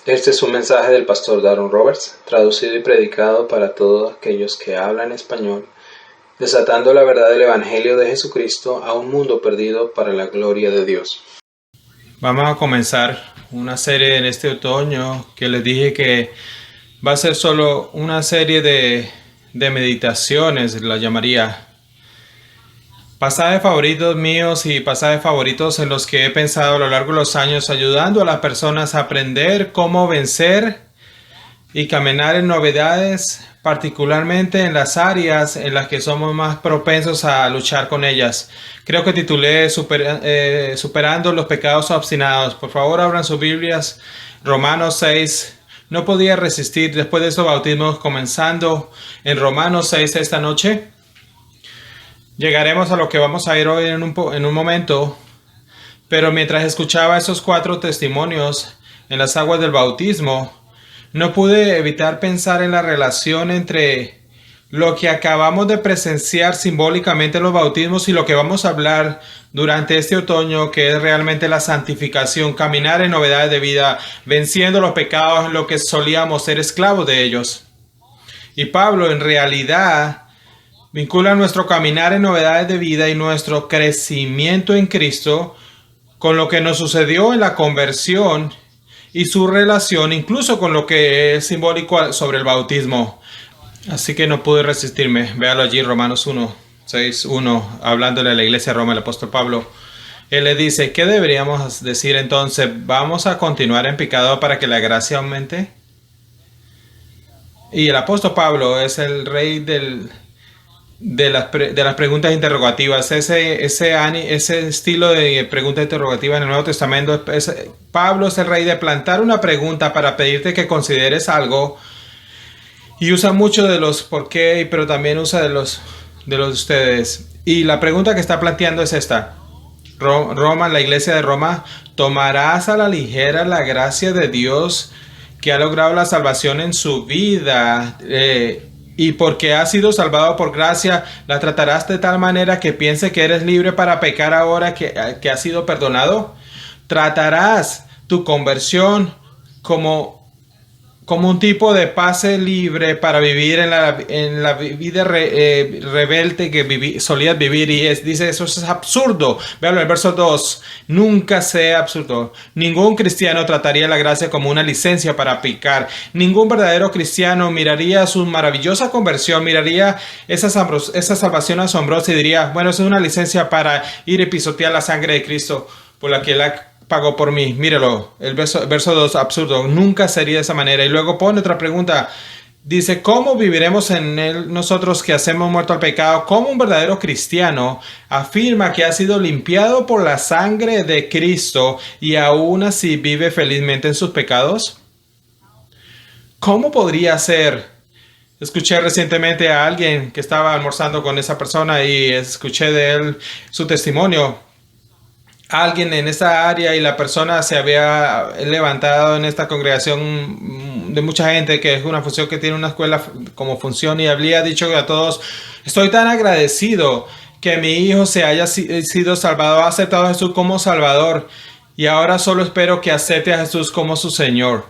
Este es un mensaje del pastor Daron Roberts, traducido y predicado para todos aquellos que hablan español, desatando la verdad del Evangelio de Jesucristo a un mundo perdido para la gloria de Dios. Vamos a comenzar una serie en este otoño que les dije que va a ser solo una serie de meditaciones, la llamaría. Pasajes favoritos míos y pasajes favoritos en los que he pensado a lo largo de los años, ayudando a las personas a aprender cómo vencer y caminar en novedades, particularmente en las áreas en las que somos más propensos a luchar con ellas. Creo que titulé Superando los pecados obstinados. Por favor, abran sus Biblias. Romanos 6. No podía resistir después de estos bautismos, comenzando en Romanos 6 esta noche. Llegaremos a lo que vamos a ir hoy en un momento, pero mientras escuchaba esos 4 testimonios en las aguas del bautismo, no pude evitar pensar en la relación entre lo que acabamos de presenciar simbólicamente en los bautismos y lo que vamos a hablar durante este otoño, que es realmente la santificación, caminar en novedades de vida, venciendo los pecados en lo que solíamos ser esclavos de ellos. Y Pablo en realidad vincula nuestro caminar en novedades de vida y nuestro crecimiento en Cristo con lo que nos sucedió en la conversión y su relación incluso con lo que es simbólico sobre el bautismo. Así que no pude resistirme. Véalo allí, Romanos 1, 6, 1, hablándole a la iglesia de Roma, el apóstol Pablo. Él le dice, ¿qué deberíamos decir entonces? ¿Vamos a continuar en pecado para que la gracia aumente? Y el apóstol Pablo es el rey de las preguntas interrogativas. Ese estilo de pregunta interrogativa en el Nuevo Testamento, Pablo es el rey de plantar una pregunta para pedirte que consideres algo, y usa mucho de los por qué, pero también usa de los de ustedes. Y la pregunta que está planteando es esta: Roma, la iglesia de Roma, ¿tomarás a la ligera la gracia de Dios que ha logrado la salvación en su vida? Y porque has sido salvado por gracia, ¿la tratarás de tal manera que piense que eres libre para pecar ahora que has sido perdonado? ¿Tratarás tu conversión como un tipo de pase libre para vivir en la vida rebelde que solías vivir? Y dice, eso es absurdo. Vean el verso 2. Nunca sea absurdo. Ningún cristiano trataría la gracia como una licencia para pecar. Ningún verdadero cristiano miraría su maravillosa conversión, miraría esa salvación asombrosa y diría, bueno, eso es una licencia para ir y pisotear la sangre de Cristo por la que él pagó por mí. Míralo, el verso 2, absurdo. Nunca sería de esa manera. Y luego pone otra pregunta. Dice, ¿cómo viviremos en él nosotros que hacemos muerto al pecado? ¿Cómo un verdadero cristiano afirma que ha sido limpiado por la sangre de Cristo y aún así vive felizmente en sus pecados? ¿Cómo podría ser? Escuché recientemente a alguien que estaba almorzando con esa persona y escuché de él su testimonio. Alguien en esa área, y la persona se había levantado en esta congregación de mucha gente, que es una función que tiene una escuela como función, y había dicho a todos, estoy tan agradecido que mi hijo se haya sido salvado, ha aceptado a Jesús como Salvador, y ahora solo espero que acepte a Jesús como su Señor.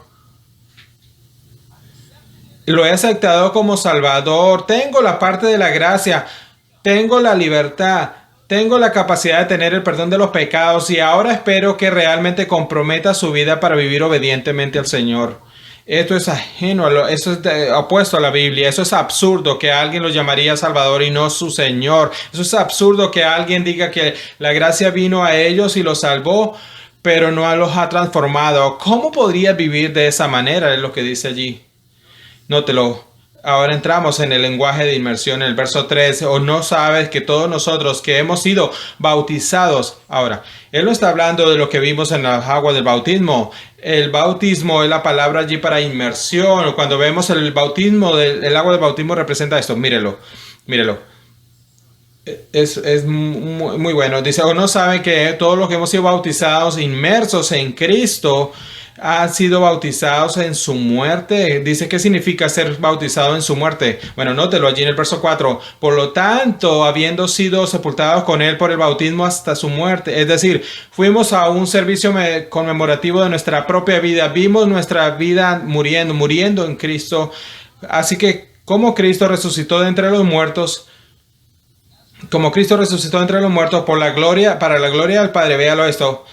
Lo he aceptado como Salvador, tengo la parte de la gracia, tengo la libertad, tengo la capacidad de tener el perdón de los pecados, y ahora espero que realmente comprometa su vida para vivir obedientemente al Señor. Esto es ajeno, eso es opuesto a la Biblia. Eso es absurdo que alguien lo llamaría Salvador y no su Señor. Eso es absurdo que alguien diga que la gracia vino a ellos y los salvó, pero no los ha transformado. ¿Cómo podría vivir de esa manera? Es lo que dice allí. Nótelo. Ahora entramos en el lenguaje de inmersión, en el verso 3. ¿O no sabes que todos nosotros que hemos sido bautizados? Ahora, él no está hablando de lo que vimos en las aguas del bautismo. El bautismo es la palabra allí para inmersión. Cuando vemos el bautismo, el agua del bautismo representa esto. Mírelo. Es muy bueno. Dice, ¿o no saben que todos los que hemos sido bautizados, inmersos en Cristo, han sido bautizados en su muerte. Dice, ¿qué significa ser bautizado en su muerte? Bueno, nótelo allí en el verso 4. Por lo tanto, habiendo sido sepultados con él por el bautismo hasta su muerte. Es decir, fuimos a un servicio conmemorativo de nuestra propia vida. Vimos nuestra vida muriendo en Cristo. Así que, como Cristo resucitó de entre los muertos, por la gloria, para la gloria del Padre, véalo esto.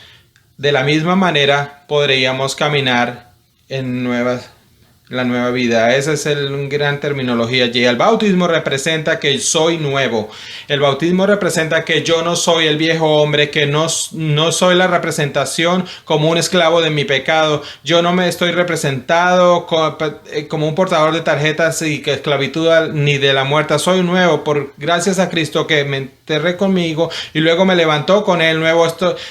De la misma manera podríamos caminar en la nueva vida. Esa es la gran terminología allí. El bautismo representa que soy nuevo. El bautismo representa que yo no soy el viejo hombre, que no soy la representación como un esclavo de mi pecado. Yo no me estoy representado como un portador de tarjetas y que esclavitud ni de la muerte. Soy nuevo gracias a Cristo que me enterré conmigo y luego me levantó con él nuevo.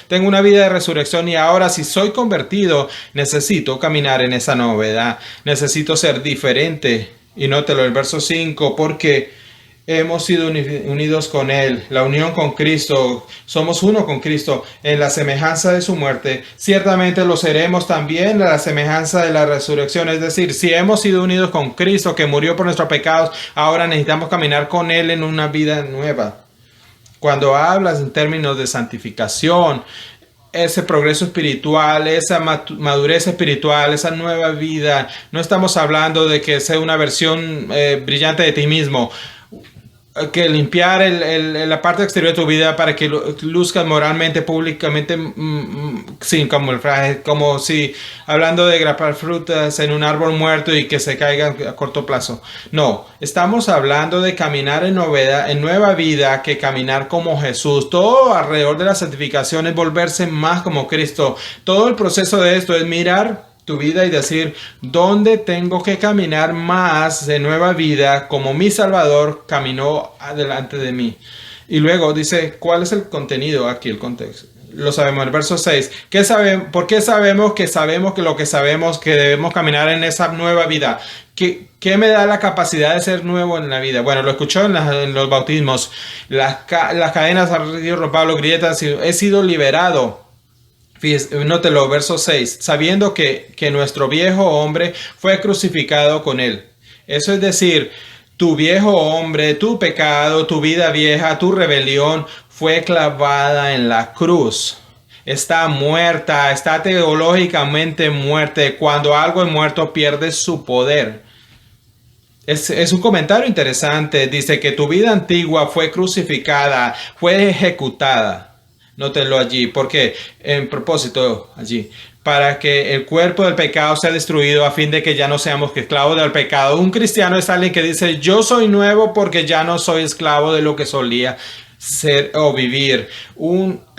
Tengo una vida de resurrección y ahora si soy convertido necesito caminar en esa novedad. Necesito ser diferente. Y nótelo el verso 5, porque hemos sido unidos con Él, la unión con Cristo, somos uno con Cristo en la semejanza de su muerte. Ciertamente lo seremos también a la semejanza de la resurrección. Es decir, si hemos sido unidos con Cristo que murió por nuestros pecados, ahora necesitamos caminar con Él en una vida nueva. Cuando hablas en términos de santificación, ese progreso espiritual, esa madurez espiritual, esa nueva vida, no estamos hablando de que sea una versión brillante de ti mismo, que limpiar la parte exterior de tu vida para que luzcas moralmente, públicamente, sin como si hablando de grapar frutas en un árbol muerto y que se caiga a corto plazo. No, estamos hablando de caminar en novedad, en nueva vida, que caminar como Jesús. Todo alrededor de la santificación es volverse más como Cristo. Todo el proceso de esto es mirar tu vida y decir, ¿dónde tengo que caminar más de nueva vida como mi Salvador caminó adelante de mí? Y luego dice, ¿cuál es el contenido aquí, el contexto? Lo sabemos, el verso 6. ¿Por qué sabemos que lo que sabemos que debemos caminar en esa nueva vida? ¿Qué me da la capacidad de ser nuevo en la vida? Bueno, lo escuchó en los bautismos. Las cadenas han Pablo grietas, he sido liberado. Nótelo, verso 6, sabiendo que nuestro viejo hombre fue crucificado con él. Eso es decir, tu viejo hombre, tu pecado, tu vida vieja, tu rebelión fue clavada en la cruz. Está muerta, está teológicamente muerta. Cuando algo es muerto pierde su poder. Es un comentario interesante. Dice que tu vida antigua fue crucificada, fue ejecutada. Nótelo allí, porque en propósito allí, para que el cuerpo del pecado sea destruido a fin de que ya no seamos esclavos del pecado. Un cristiano es alguien que dice, yo soy nuevo porque ya no soy esclavo de lo que solía ser o vivir.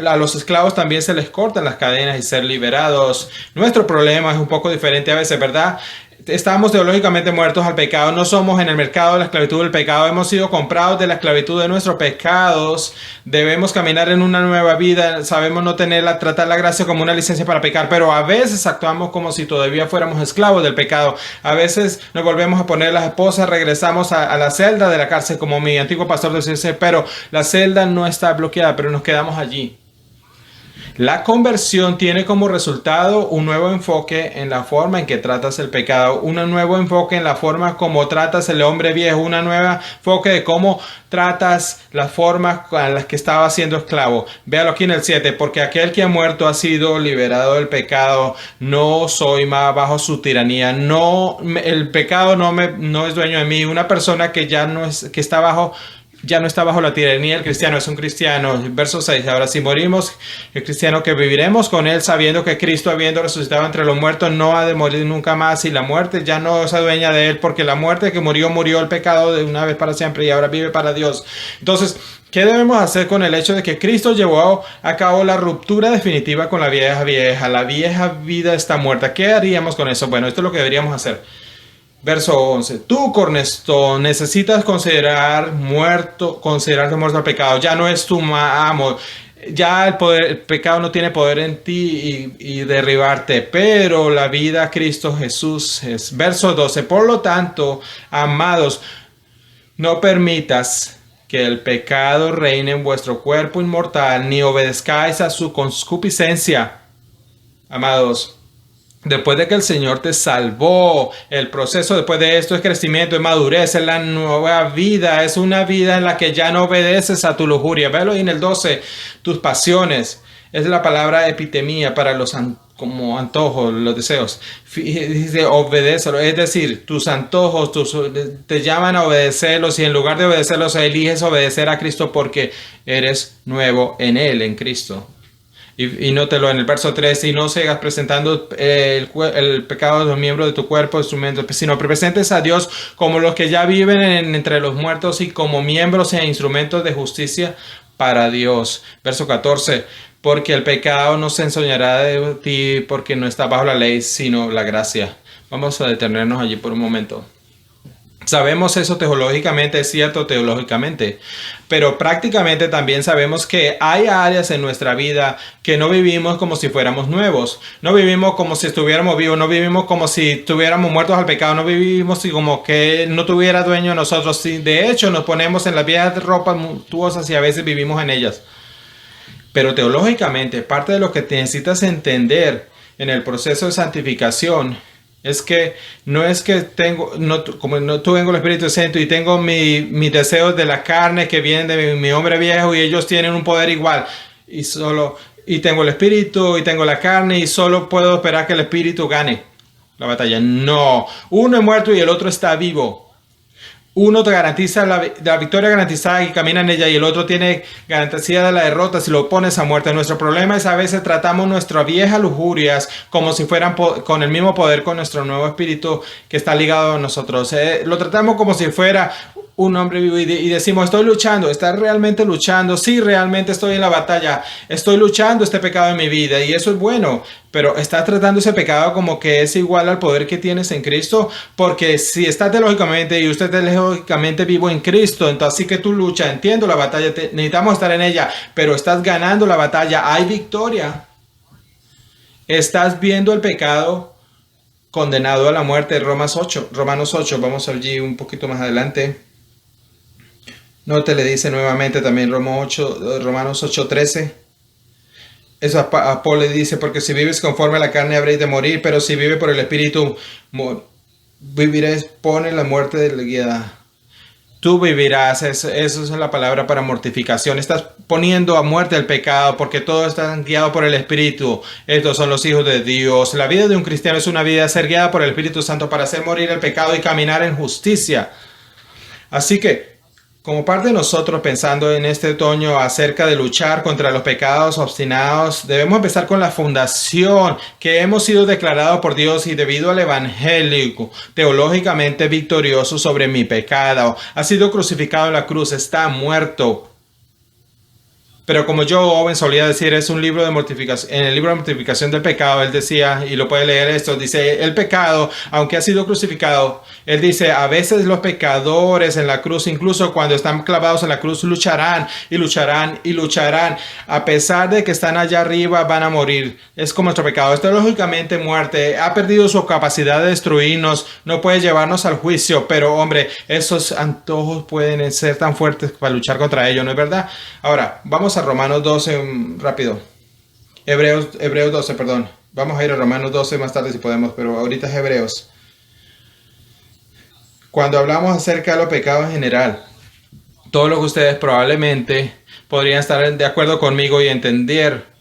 A los esclavos también se les cortan las cadenas y ser liberados. Nuestro problema es un poco diferente a veces, ¿verdad? Estamos teológicamente muertos al pecado, no somos en el mercado de la esclavitud del pecado, hemos sido comprados de la esclavitud de nuestros pecados, debemos caminar en una nueva vida, sabemos no tratar la gracia como una licencia para pecar, pero a veces actuamos como si todavía fuéramos esclavos del pecado, a veces nos volvemos a poner las esposas, regresamos a la celda de la cárcel, como mi antiguo pastor decía, pero la celda no está bloqueada, pero nos quedamos allí. La conversión tiene como resultado un nuevo enfoque en la forma en que tratas el pecado, un nuevo enfoque en la forma como tratas el hombre viejo, un nuevo enfoque de cómo tratas las formas a las que estaba siendo esclavo. Véalo aquí en el 7, porque aquel que ha muerto ha sido liberado del pecado, no soy más bajo su tiranía, el pecado no es dueño de mí. Una persona que ya no está bajo la tiranía del cristiano, es un cristiano. Verso 6, ahora si morimos, el cristiano que viviremos con él sabiendo que Cristo, habiendo resucitado entre los muertos, no ha de morir nunca más, y la muerte ya no se adueña de él, porque la muerte que murió el pecado de una vez para siempre y ahora vive para Dios. Entonces, ¿qué debemos hacer con el hecho de que Cristo llevó a cabo la ruptura definitiva con la vieja? La vieja vida está muerta. ¿Qué haríamos con eso? Bueno, esto es lo que deberíamos hacer. Verso 11. Tú, Cornerstone, necesitas considerarte muerto al pecado. Ya no es tu amo. Ya el pecado no tiene poder en ti y derribarte. Pero la vida Cristo Jesús es. Verso 12. Por lo tanto, amados, no permitas que el pecado reine en vuestro cuerpo inmortal, ni obedezcáis a su concupiscencia. Amados, Después de que el Señor te salvó, el proceso después de esto es crecimiento, es madurez, es la nueva vida, es una vida en la que ya no obedeces a tu lujuria. Velo ahí en el 12, tus pasiones. Es la palabra epitemia para los como antojos, los deseos. Dice obedécelo, es decir, tus antojos te llaman a obedecerlos y en lugar de obedecerlos eliges obedecer a Cristo porque eres nuevo en Él, en Cristo. Y nótelo en el verso 3, y no sigas presentando el pecado de los miembros de tu cuerpo, instrumentos, sino presentes a Dios como los que ya viven entre los muertos y como miembros e instrumentos de justicia para Dios. Verso 14, porque el pecado no se enseñará de ti porque no está bajo la ley, sino la gracia. Vamos a detenernos allí por un momento. Sabemos eso teológicamente, es cierto teológicamente, pero prácticamente también sabemos que hay áreas en nuestra vida que no vivimos como si fuéramos nuevos, no vivimos como si estuviéramos vivos, no vivimos como si estuviéramos muertos al pecado, no vivimos como que no tuviera dueño de nosotros. De hecho, nos ponemos en las viejas ropas montuosas y a veces vivimos en ellas. Pero teológicamente, parte de lo que necesitas entender en el proceso de santificación es que no es que como no tengo el Espíritu Santo y tengo mis deseos de la carne que vienen de mi hombre viejo y ellos tienen un poder igual y tengo el Espíritu y tengo la carne y solo puedo esperar que el Espíritu gane la batalla. No, uno es muerto y el otro está vivo. Uno te garantiza la victoria garantizada y camina en ella y el otro tiene garantía de la derrota si lo pones a muerte. Nuestro problema es a veces tratamos nuestras viejas lujurias como si fueran con el mismo poder con nuestro nuevo espíritu que está ligado a nosotros. Lo tratamos como si fuera un hombre vivo y decimos, estoy luchando. ¿Estás realmente luchando? Sí, realmente estoy en la batalla. Estoy luchando este pecado en mi vida y eso es bueno. Pero estás tratando ese pecado como que es igual al poder que tienes en Cristo. Porque si estás teológicamente y usted es teológicamente vivo en Cristo, entonces sí que tu lucha, entiendo la batalla, necesitamos estar en ella, pero estás ganando la batalla, hay victoria. Estás viendo el pecado condenado a la muerte. Romanos 8, vamos allí un poquito más adelante. No te le dice nuevamente también Romanos 8:13. Eso a Paul le dice, porque si vives conforme a la carne habréis de morir, pero si vive por el Espíritu viviréis. Pone la muerte de la guía. Tú vivirás. Eso es la palabra para mortificación. Estás poniendo a muerte el pecado porque todo está guiado por el Espíritu. Estos son los hijos de Dios. La vida de un cristiano es una vida ser guiada por el Espíritu Santo para hacer morir el pecado y caminar en justicia. Así que como parte de nosotros pensando en este otoño acerca de luchar contra los pecados obstinados, debemos empezar con la fundación que hemos sido declarados por Dios y debido al Evangelio teológicamente victorioso sobre mi pecado. Ha sido crucificado en la cruz, está muerto. Pero como yo, Owen, solía decir, es un libro de mortificación. En el libro de mortificación del pecado, él decía, y lo puede leer esto, dice, el pecado, aunque ha sido crucificado, él dice, a veces los pecadores en la cruz, incluso cuando están clavados en la cruz, lucharán y lucharán y lucharán. A pesar de que están allá arriba, van a morir. Es como nuestro pecado. Es teológicamente muerte. Ha perdido su capacidad de destruirnos. No puede llevarnos al juicio. Pero, hombre, esos antojos pueden ser tan fuertes para luchar contra ellos, ¿no es verdad? Ahora, vamos a Romanos 12 rápido. Hebreos 12, perdón. Vamos a ir a Romanos 12 más tarde si podemos, pero ahorita es Hebreos. Cuando hablamos acerca de los pecados en general, todos los que ustedes probablemente podrían estar de acuerdo conmigo y entender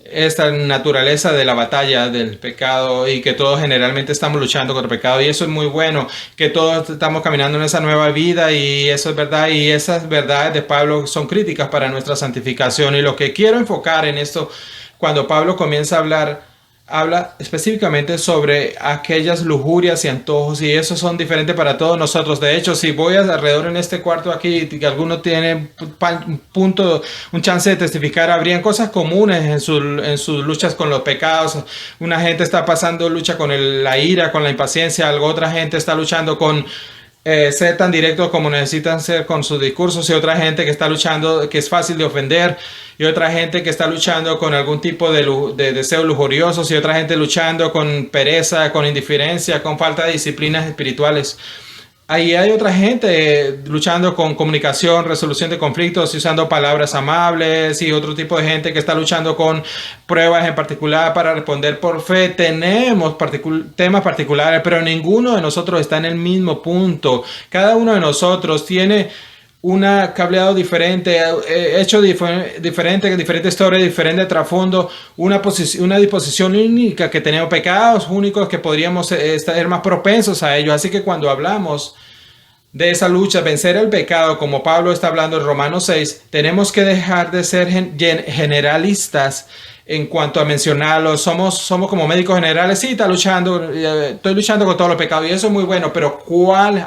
esta naturaleza de la batalla del pecado y que todos generalmente estamos luchando contra el pecado y eso es muy bueno, que todos estamos caminando en esa nueva vida y eso es verdad y esas verdades de Pablo son críticas para nuestra santificación y lo que quiero enfocar en esto cuando Pablo comienza a habla específicamente sobre aquellas lujurias y antojos y esos son diferentes para todos nosotros. De hecho, si voy alrededor en este cuarto aquí y que alguno tiene un chance de testificar, habrían cosas comunes en sus luchas con los pecados. Una gente está pasando lucha con la ira, con la impaciencia, otra gente está luchando con ser tan directos como necesitan ser con sus discursos y otra gente que está luchando, que es fácil de ofender y otra gente que está luchando con algún tipo de deseos lujuriosos y otra gente luchando con pereza, con indiferencia, con falta de disciplinas espirituales. ahí hay otra gente luchando con comunicación, resolución de conflictos, y usando palabras amables y otro tipo de gente que está luchando con pruebas en particular para responder por fe. Tenemos temas particulares, pero ninguno de nosotros está en el mismo punto. Cada uno de nosotros tiene una cableado diferente, hecho diferente, diferente historia, diferente trasfondo, una disposición única que tenemos, pecados únicos que podríamos estar más propensos a ellos. Así que cuando hablamos de esa lucha, vencer el pecado, como Pablo está hablando en Romanos 6, tenemos que dejar de ser generalistas en cuanto a mencionarlo. Somos como médicos generales. Sí, estoy luchando con todos los pecados y eso es muy bueno, pero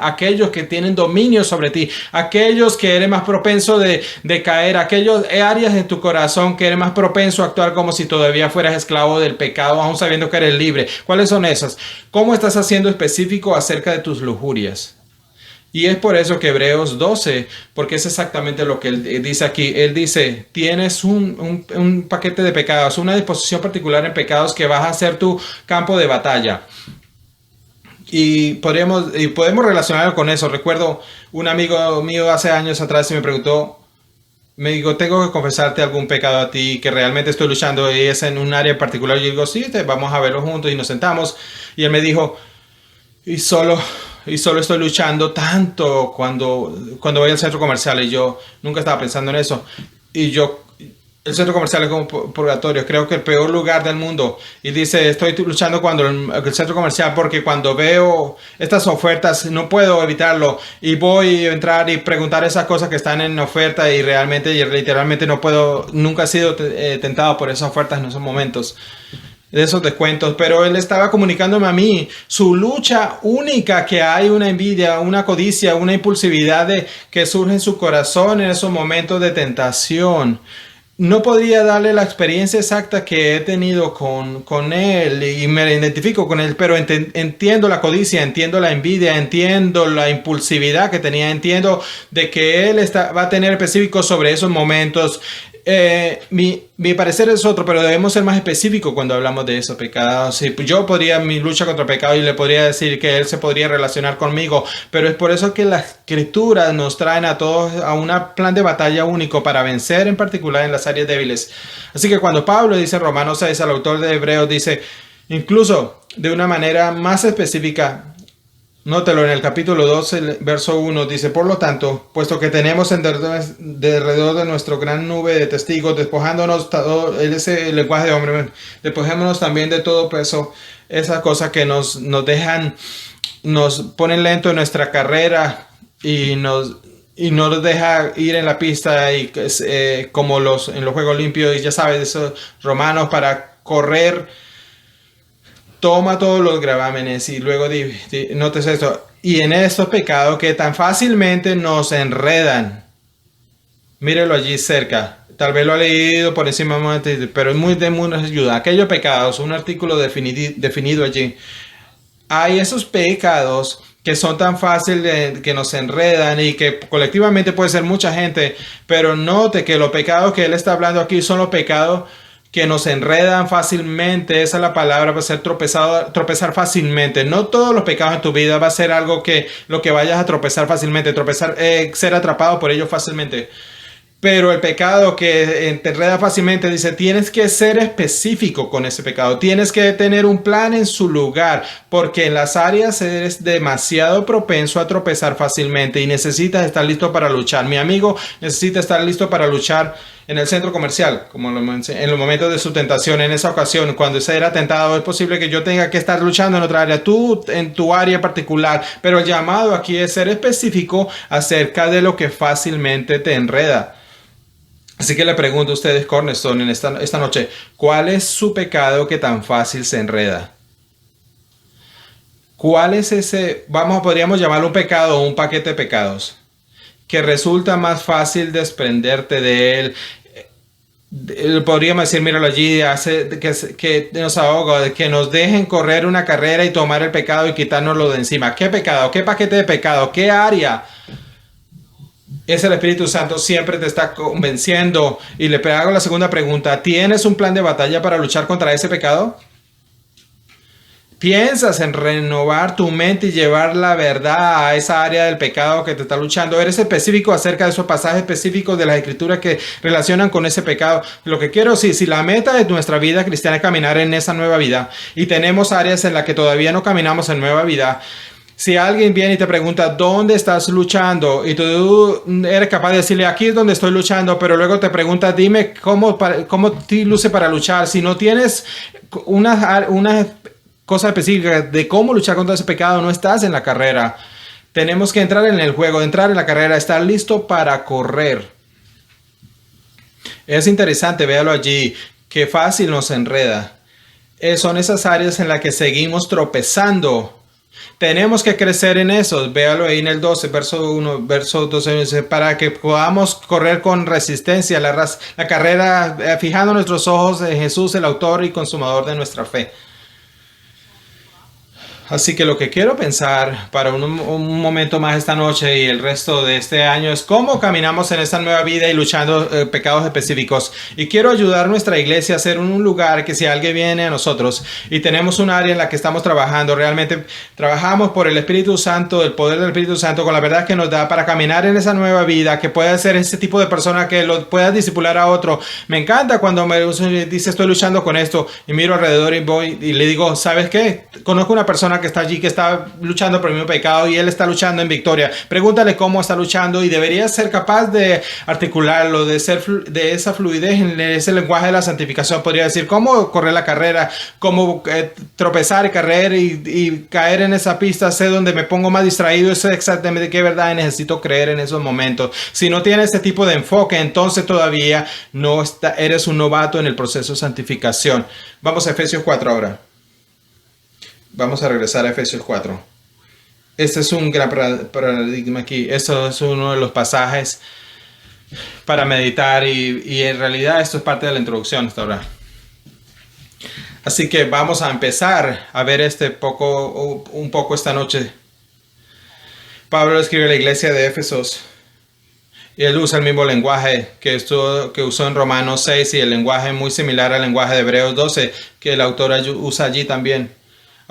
aquellos que tienen dominio sobre ti, aquellos que eres más propenso de caer, aquellos áreas en tu corazón que eres más propenso a actuar como si todavía fueras esclavo del pecado, aún sabiendo que eres libre. ¿Cuáles son esas? ¿Cómo estás haciendo específico acerca de tus lujurias? Y es por eso que Hebreos 12, porque es exactamente lo que él dice aquí. Él dice, tienes un paquete de pecados, una disposición particular en pecados que vas a ser tu campo de batalla. Y podemos relacionarlo con eso. Recuerdo un amigo mío hace años atrás me preguntó, me dijo, tengo que confesarte algún pecado a ti que realmente estoy luchando y es en un área en particular. Y yo digo, sí, vamos a verlo juntos y nos sentamos. Y él me dijo, y solo estoy luchando tanto cuando voy al centro comercial, y yo nunca estaba pensando en eso. El centro comercial es como purgatorio, creo que el peor lugar del mundo. Y dice, estoy luchando cuando el centro comercial, porque cuando veo estas ofertas no puedo evitarlo y voy a entrar y preguntar esas cosas que están en oferta y literalmente no puedo, nunca he sido tentado por esas ofertas en esos momentos, de esos descuentos. Pero él estaba comunicándome a mí su lucha única, que hay una envidia, una codicia, una impulsividad que surge en su corazón en esos momentos de tentación. No podría darle la experiencia exacta que he tenido con él y me identifico con él, pero entiendo la codicia, entiendo la envidia, entiendo la impulsividad que tenía, entiendo de que él va a tener específicos sobre esos momentos. Mi parecer es otro, pero debemos ser más específicos cuando hablamos de esos pecados. Mi lucha contra el pecado, y le podría decir que él se podría relacionar conmigo, pero es por eso que las escrituras nos traen a todos a un plan de batalla único para vencer, en particular en las áreas débiles. Así que cuando Pablo dice en Romanos 6, al autor de Hebreos, dice incluso de una manera más específica. Nótelo en el capítulo 12, verso 1, dice, por lo tanto, puesto que tenemos alrededor de nuestro gran nube de testigos, despojándonos todo ese lenguaje de hombre, despojémonos también de todo peso, esas cosas que nos ponen lento en nuestra carrera y no nos deja ir en la pista y como en los Juegos Olímpicos, y ya sabes, esos romanos, para correr. Toma todos los gravámenes y luego notes esto. Y en estos pecados que tan fácilmente nos enredan. Mírelo allí cerca. Tal vez lo ha leído por encima, pero es muy de mucha ayuda. Aquellos pecados, un artículo definido allí. Hay esos pecados que son tan fáciles que nos enredan y que colectivamente puede ser mucha gente. Pero note que los pecados que él está hablando aquí son los pecados que nos enredan fácilmente. Esa es la palabra, va a ser tropezar fácilmente. No todos los pecados en tu vida va a ser algo que lo que vayas a tropezar fácilmente, ser atrapado por ellos fácilmente. Pero el pecado que te enreda fácilmente, dice, tienes que ser específico con ese pecado. Tienes que tener un plan en su lugar, porque en las áreas eres demasiado propenso a tropezar fácilmente y necesitas estar listo para luchar. Mi amigo necesita estar listo para luchar en el centro comercial, como en los momentos de su tentación. En esa ocasión, cuando se era tentado, es posible que yo tenga que estar luchando en otra área, tú en tu área particular, pero el llamado aquí es ser específico acerca de lo que fácilmente te enreda. Así que le pregunto a ustedes, Cornerstone, en esta noche, ¿cuál es su pecado que tan fácil se enreda? ¿Cuál es ese, podríamos llamarlo un pecado o un paquete de pecados, que resulta más fácil desprenderte de él? Podríamos decir, míralo allí, hace que nos ahoga, que nos dejen correr una carrera y tomar el pecado y quitárnoslo de encima. ¿Qué pecado? ¿Qué paquete de pecado? ¿Qué área? Es el Espíritu Santo, siempre te está convenciendo. Y le hago la segunda pregunta. ¿Tienes un plan de batalla para luchar contra ese pecado? piensas en renovar tu mente y llevar la verdad a esa área del pecado que te está luchando. Eres específico acerca de esos pasajes específicos de las escrituras que relacionan con ese pecado. Lo que quiero decir, si la meta de nuestra vida cristiana es caminar en esa nueva vida y tenemos áreas en las que todavía no caminamos en nueva vida, si alguien viene y te pregunta dónde estás luchando y tú eres capaz de decirle aquí es donde estoy luchando, pero luego te pregunta dime cómo te luce para luchar. Si no tienes una cosa específica de cómo luchar contra ese pecado, no estás en la carrera. Tenemos que entrar en el juego, entrar en la carrera, estar listo para correr. Es interesante, véalo allí, qué fácil nos enreda. Son esas áreas en las que seguimos tropezando. Tenemos que crecer en eso. Véalo ahí en el 12, verso 1, verso 12, para que podamos correr con resistencia la carrera, fijando nuestros ojos en Jesús, el autor y consumador de nuestra fe. Así que lo que quiero pensar para un momento más esta noche y el resto de este año es cómo caminamos en esta nueva vida y luchando pecados específicos. Y quiero ayudar a nuestra iglesia a ser un lugar que si alguien viene a nosotros y tenemos un área en la que estamos trabajando, realmente trabajamos por el Espíritu Santo, el poder del Espíritu Santo, con la verdad que nos da para caminar en esa nueva vida, que pueda ser ese tipo de persona que lo pueda discipular a otro. Me encanta cuando me dice estoy luchando con esto y miro alrededor y voy y le digo, ¿sabes qué? Conozco una persona que está allí, que está luchando por el mismo pecado y él está luchando en victoria. Pregúntale cómo está luchando y deberías ser capaz de articularlo, de esa fluidez en ese lenguaje de la santificación. Podría decir cómo correr la carrera, cómo tropezar y correr y caer en esa pista, sé donde me pongo más distraído, sé exactamente qué verdad necesito creer en esos momentos. Si no tienes ese tipo de enfoque, entonces todavía eres un novato en el proceso de santificación. Vamos a Efesios 4 ahora. Vamos a regresar a Efesios 4. Este es un gran paradigma aquí. Esto es uno de los pasajes para meditar y en realidad esto es parte de la introducción hasta ahora. Así que vamos a empezar a ver un poco esta noche. Pablo escribe a la iglesia de Éfesos y él usa el mismo lenguaje que usó en Romanos 6 y el lenguaje muy similar al lenguaje de Hebreos 12 que el autor usa allí también.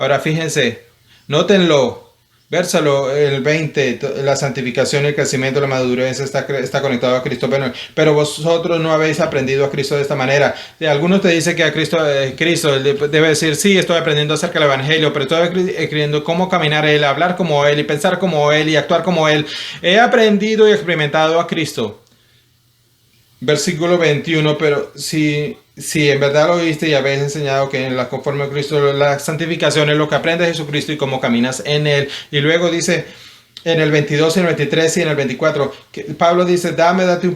Ahora fíjense, nótenlo, vérsalo el 20, la santificación y el crecimiento, la madurez está conectado a Cristo. Pero vosotros no habéis aprendido a Cristo de esta manera. Algunos te dicen que a Cristo debe decir, sí, estoy aprendiendo acerca del Evangelio, pero estoy escribiendo cómo caminar Él, hablar como Él y pensar como Él y actuar como Él. He aprendido y experimentado a Cristo. Versículo 21, pero si en verdad lo oíste y habéis enseñado que en la conforme a Cristo, la santificación es lo que aprende Jesucristo y cómo caminas en Él. Y luego dice en el 22, en el 23 y en el 24, que Pablo dice, date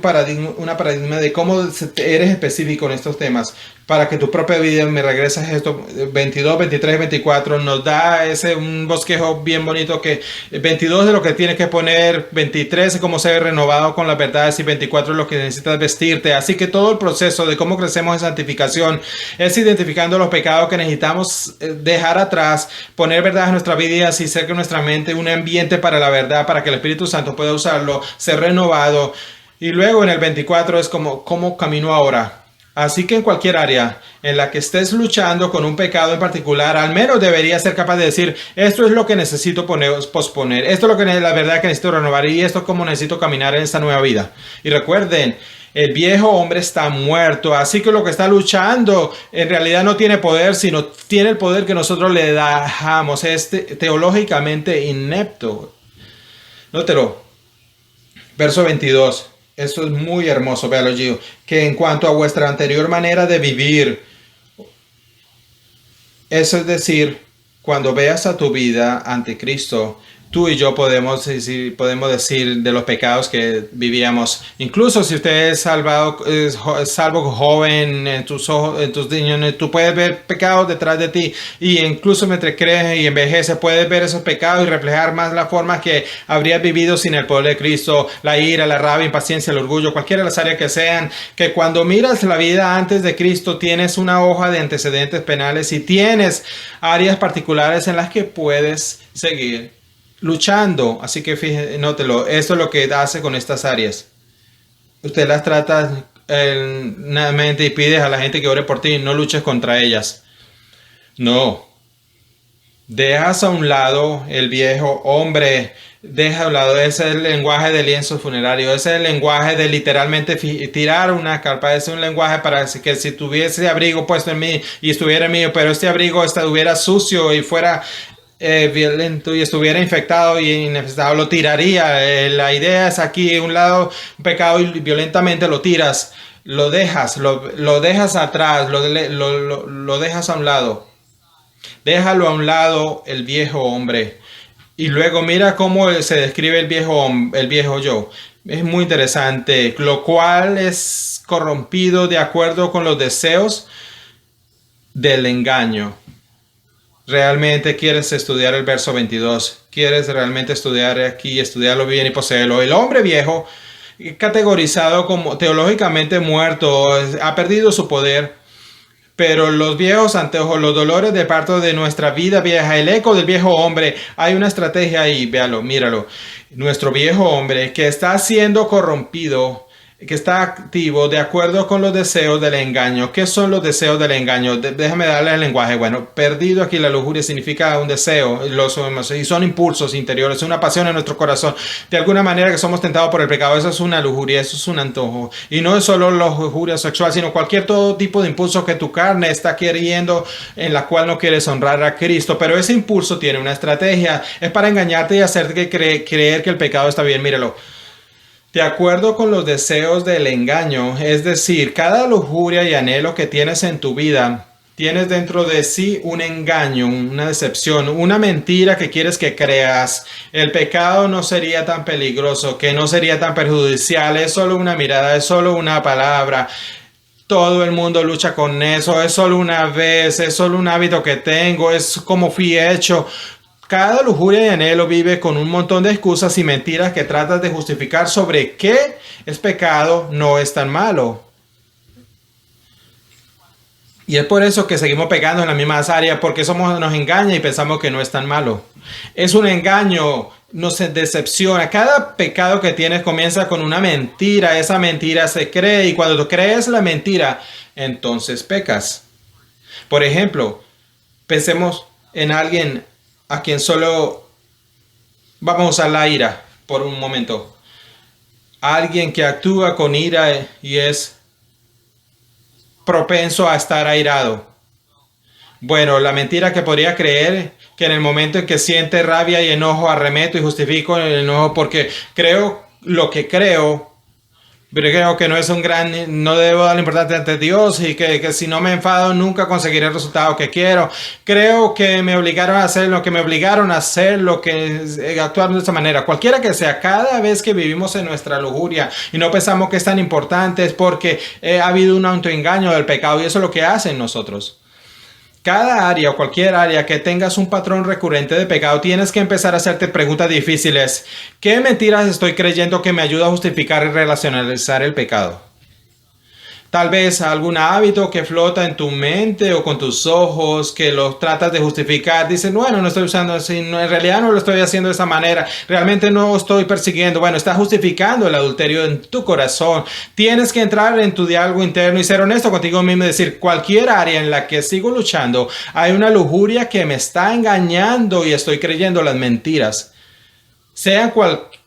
una paradigma de cómo eres específico en estos temas, para que tu propia vida me regreses esto. 22, 23, 24 nos da un bosquejo bien bonito, que 22 es lo que tienes que poner, 23 es cómo ser renovado con las verdades y 24 es lo que necesitas vestirte. Así que todo el proceso de cómo crecemos en santificación es identificando los pecados que necesitamos dejar atrás, poner verdad en nuestra vida y así ser que nuestra mente un ambiente para la verdad, para que el Espíritu Santo pueda usarlo, ser renovado. Y luego en el 24 es cómo camino ahora. Así que en cualquier área en la que estés luchando con un pecado en particular, al menos deberías ser capaz de decir, esto es lo que necesito posponer, esto es lo que la verdad que necesito renovar y esto es cómo necesito caminar en esta nueva vida. Y recuerden, el viejo hombre está muerto, así que lo que está luchando en realidad no tiene poder, sino tiene el poder que nosotros le dejamos. Es teológicamente inepto. Nótelo. Verso 22. Esto es muy hermoso, véalo allí. Que en cuanto a vuestra anterior manera de vivir, eso es decir, cuando veas a tu vida ante Cristo, tú y yo podemos decir de los pecados que vivíamos. Incluso si usted es salvo joven, en tus niños, tú puedes ver pecados detrás de ti. Y incluso mientras creces y envejeces, puedes ver esos pecados y reflejar más la forma que habrías vivido sin el poder de Cristo. La ira, la rabia, impaciencia, el orgullo, cualquiera de las áreas que sean. Que cuando miras la vida antes de Cristo, tienes una hoja de antecedentes penales y tienes áreas particulares en las que puedes seguir luchando. Así que fíjate, nótelo, esto es lo que hace con estas áreas. Usted las trata mente y pides a la gente que ore por ti, no luches contra ellas. No. Dejas a un lado el viejo hombre, deja a un lado, ese es el lenguaje de lienzo funerario, ese es el lenguaje de literalmente tirar una carpa, ese es un lenguaje para que si tuviese abrigo puesto en mí y estuviera mío, pero este abrigo estuviera sucio y fuera violento y estuviera infectado y infectado, lo tiraría. La idea es aquí, un lado, un pecado y violentamente lo tiras, lo dejas atrás, lo dejas a un lado. Déjalo a un lado el viejo hombre. Y luego mira cómo se describe el viejo yo. Es muy interesante. Lo cual es corrompido de acuerdo con los deseos del engaño. Realmente quieres estudiar el verso 22. Quieres realmente estudiar aquí, estudiarlo bien y poseerlo. El hombre viejo, categorizado como teológicamente muerto, ha perdido su poder. Pero los viejos anteojos, los dolores de parto de nuestra vida vieja, el eco del viejo hombre, hay una estrategia ahí, véalo, míralo. Nuestro viejo hombre que está siendo corrompido, que está activo de acuerdo con los deseos del engaño. ¿Qué son los deseos del engaño? Déjame darle el lenguaje. Bueno, perdido aquí la lujuria significa un deseo, y son impulsos interiores, una pasión en nuestro corazón. De alguna manera que somos tentados por el pecado, eso es una lujuria, eso es un antojo. Y no es solo la lujuria sexual, sino cualquier todo tipo de impulso que tu carne está queriendo, en la cual no quieres honrar a Cristo. Pero ese impulso tiene una estrategia, es para engañarte y hacerte creer que el pecado está bien. Míralo. De acuerdo con los deseos del engaño, es decir, cada lujuria y anhelo que tienes en tu vida, tienes dentro de sí un engaño, una decepción, una mentira que quieres que creas. El pecado no sería tan peligroso, que no sería tan perjudicial, es solo una mirada, es solo una palabra. Todo el mundo lucha con eso, es solo una vez, es solo un hábito que tengo, es como fui hecho. Cada lujuria y anhelo vive con un montón de excusas y mentiras que tratas de justificar sobre qué es pecado, no es tan malo. Y es por eso que seguimos pecando en las mismas áreas, porque nos engaña y pensamos que no es tan malo. Es un engaño, nos decepciona. Cada pecado que tienes comienza con una mentira, esa mentira se cree y cuando tú crees la mentira, entonces pecas. Por ejemplo, pensemos en alguien a quien solo vamos a usar la ira por un momento. Alguien que actúa con ira y es propenso a estar airado. Bueno, la mentira que podría creer que en el momento en que siente rabia y enojo arremeto y justifico el enojo porque creo lo que creo. Pero creo que no es no debo darle importancia ante Dios y que si no me enfado nunca conseguiré el resultado que quiero. Creo que me obligaron a hacer lo que me obligaron a hacer, actuar de esta manera. Cualquiera que sea, cada vez que vivimos en nuestra lujuria y no pensamos que es tan importante es porque ha habido un autoengaño del pecado y eso es lo que hacen nosotros. Cada área o cualquier área que tengas un patrón recurrente de pecado, tienes que empezar a hacerte preguntas difíciles. ¿Qué mentiras estoy creyendo que me ayuda a justificar y relacionalizar el pecado? Tal vez algún hábito que flota en tu mente o con tus ojos que lo tratas de justificar. Dices, bueno, no estoy usando así, no, en realidad no lo estoy haciendo de esa manera. Realmente no estoy persiguiendo. Bueno, estás justificando el adulterio en tu corazón. Tienes que entrar en tu diálogo interno y ser honesto contigo mismo y decir, cualquier área en la que sigo luchando, hay una lujuria que me está engañando y estoy creyendo las mentiras. Sean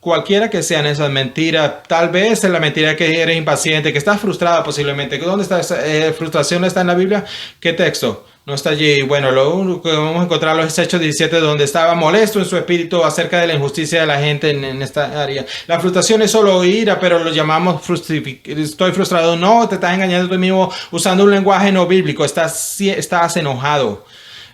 cualquiera que sean esas mentiras, tal vez es la mentira que eres impaciente, que estás frustrado posiblemente. ¿Dónde está esa frustración? ¿Está en la Biblia? ¿Qué texto? No está allí. Bueno, lo único que vamos a encontrar los Hechos 17, donde estaba molesto en su espíritu acerca de la injusticia de la gente en esta área. La frustración es solo ira, pero lo llamamos estoy frustrado. No, te estás engañando tú mismo usando un lenguaje no bíblico. Estás enojado.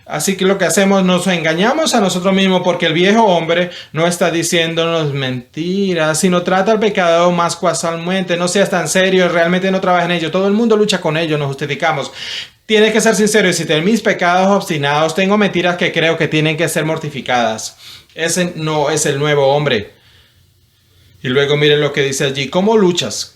Así que lo que hacemos, nos engañamos a nosotros mismos porque el viejo hombre no está diciéndonos mentiras, sino trata al pecado más casualmente. No seas tan serio, realmente no trabaja en ello. Todo el mundo lucha con ello, nos justificamos. Tienes que ser sincero y si tengo mis pecados obstinados, tengo mentiras que creo que tienen que ser mortificadas. Ese no es el nuevo hombre. Y luego miren lo que dice allí. ¿Cómo luchas?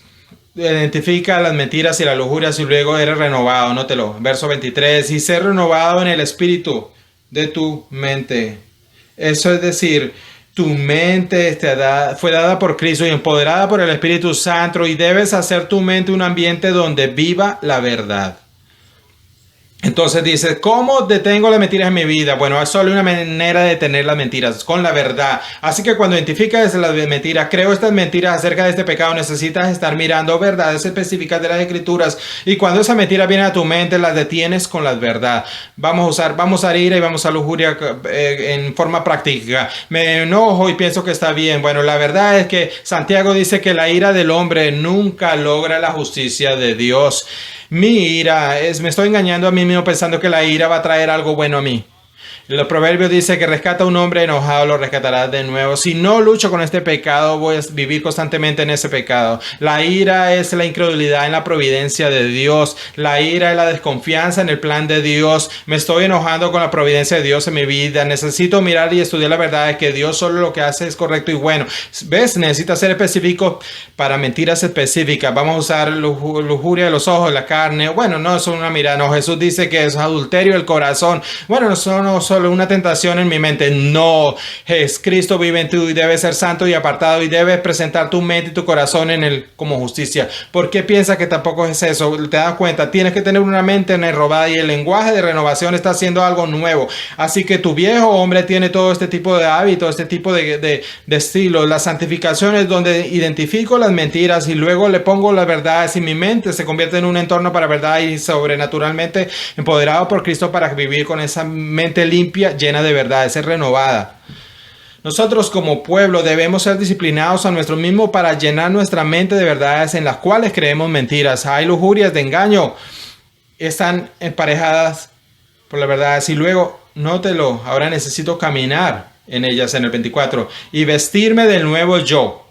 Identifica las mentiras y las lujurias y luego eres renovado, nótelo. Verso 23, y ser renovado en el espíritu de tu mente. Eso es decir, tu mente fue dada por Cristo y empoderada por el Espíritu Santo y debes hacer tu mente un ambiente donde viva la verdad. Entonces dice, ¿cómo detengo las mentiras en mi vida? Bueno, es solo una manera de detener las mentiras, con la verdad. Así que cuando identificas las mentiras, creo estas mentiras acerca de este pecado, necesitas estar mirando verdades específicas de las Escrituras. Y cuando esa mentira viene a tu mente, las detienes con la verdad. Vamos a usar ira y vamos a lujuria en forma práctica. Me enojo y pienso que está bien. Bueno, la verdad es que Santiago dice que la ira del hombre nunca logra la justicia de Dios. Mi ira me estoy engañando a mí mismo pensando que la ira va a traer algo bueno a mí. Los proverbios dice que rescata a un hombre enojado, lo rescatará de nuevo. Si no lucho con este pecado, voy a vivir constantemente en ese pecado. La ira es la incredulidad en la providencia de Dios. La ira es la desconfianza en el plan de Dios. Me estoy enojando con la providencia de Dios en mi vida. Necesito mirar y estudiar la verdad de que Dios solo lo que hace es correcto y bueno. ¿Ves? Necesita ser específico para mentiras específicas. Vamos a usar lujuria de los ojos, la carne. Bueno, no es una mirada. No, Jesús dice que es adulterio del corazón. Bueno, no solo una tentación en mi mente. No, Cristo vive en ti y debes ser santo y apartado y debes presentar tu mente y tu corazón en él como justicia. ¿Por qué piensas que tampoco es eso? ¿Te das cuenta? Tienes que tener una mente renovada y el lenguaje de renovación está haciendo algo nuevo. Así que tu viejo hombre tiene todo este tipo de hábitos, este tipo de estilo. La santificación es donde identifico las mentiras y luego le pongo las verdades y mi mente se convierte en un entorno para verdad y sobrenaturalmente empoderado por Cristo para vivir con esa mente limpia, llena de verdad, ser renovada. Nosotros como pueblo debemos ser disciplinados a nuestro mismo para llenar nuestra mente de verdades en las cuales creemos mentiras. Hay lujurias de engaño, están emparejadas por la verdad. Y luego, nótelo, ahora necesito caminar en ellas en el 24 y vestirme del nuevo yo.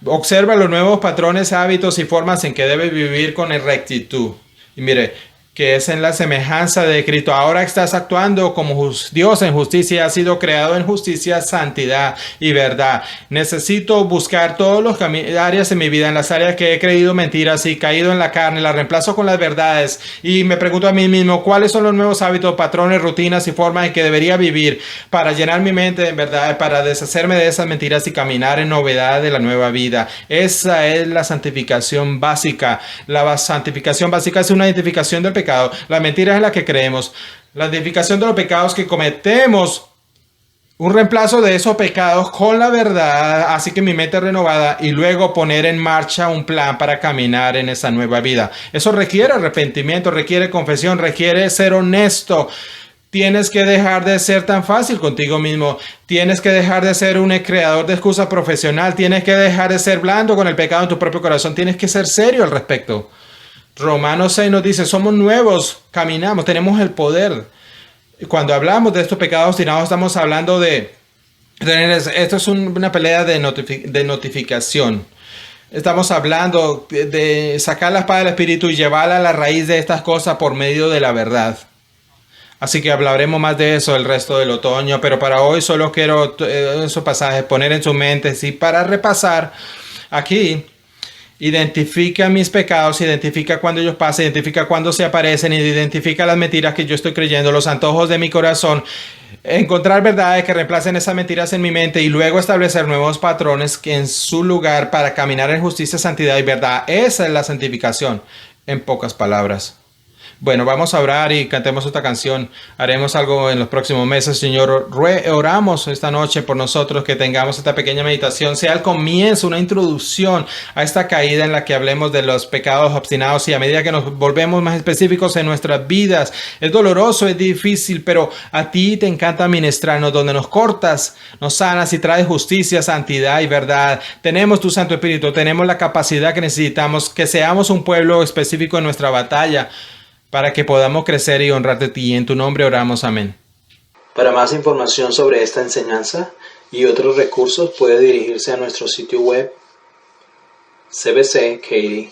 Observa los nuevos patrones, hábitos y formas en que debe vivir con rectitud. Y mire, que es en la semejanza de Cristo. Ahora estás actuando como Dios en justicia, has sido creado en justicia, santidad y verdad. Necesito buscar todos los áreas en mi vida, en las áreas que he creído mentiras y caído en la carne, las reemplazo con las verdades y me pregunto a mí mismo, ¿cuáles son los nuevos hábitos, patrones, rutinas y formas en que debería vivir para llenar mi mente de verdad, para deshacerme de esas mentiras y caminar en novedad de la nueva vida? Esa es la santificación básica. La santificación básica es una identificación del pecado. La mentira es la que creemos. La identificación de los pecados que cometemos. Un reemplazo de esos pecados con la verdad. Así que mi mente renovada. Y luego poner en marcha un plan para caminar en esa nueva vida. Eso requiere arrepentimiento. Requiere confesión. Requiere ser honesto. Tienes que dejar de ser tan fácil contigo mismo. Tienes que dejar de ser un creador de excusas profesional. Tienes que dejar de ser blando con el pecado en tu propio corazón. Tienes que ser serio al respecto. Romanos 6 nos dice, somos nuevos, caminamos, tenemos el poder. Cuando hablamos de estos pecados tirados, estamos hablando de esto es una pelea de notificación. Estamos hablando de sacar la espada del Espíritu y llevarla a la raíz de estas cosas por medio de la verdad. Así que hablaremos más de eso el resto del otoño, pero para hoy solo quiero esos pasajes poner en su mente, sí, para repasar aquí. Identifica mis pecados, identifica cuando ellos pasan, identifica cuando se aparecen, identifica las mentiras que yo estoy creyendo, los antojos de mi corazón, encontrar verdades que reemplacen esas mentiras en mi mente y luego establecer nuevos patrones que en su lugar para caminar en justicia, santidad y verdad. Esa es la santificación, en pocas palabras. Bueno, vamos a orar y cantemos esta canción. Haremos algo en los próximos meses, Señor. Oramos esta noche por nosotros, que tengamos esta pequeña meditación. Sea el comienzo, una introducción a esta caída en la que hablemos de los pecados obstinados y a medida que nos volvemos más específicos en nuestras vidas. Es doloroso, es difícil, pero a ti te encanta ministrarnos, donde nos cortas, nos sanas y traes justicia, santidad y verdad. Tenemos tu Santo Espíritu, tenemos la capacidad que necesitamos, que seamos un pueblo específico en nuestra batalla, para que podamos crecer y honrarte a ti. En tu nombre oramos. Amén. Para más información sobre esta enseñanza y otros recursos puede dirigirse a nuestro sitio web cbckaty.org.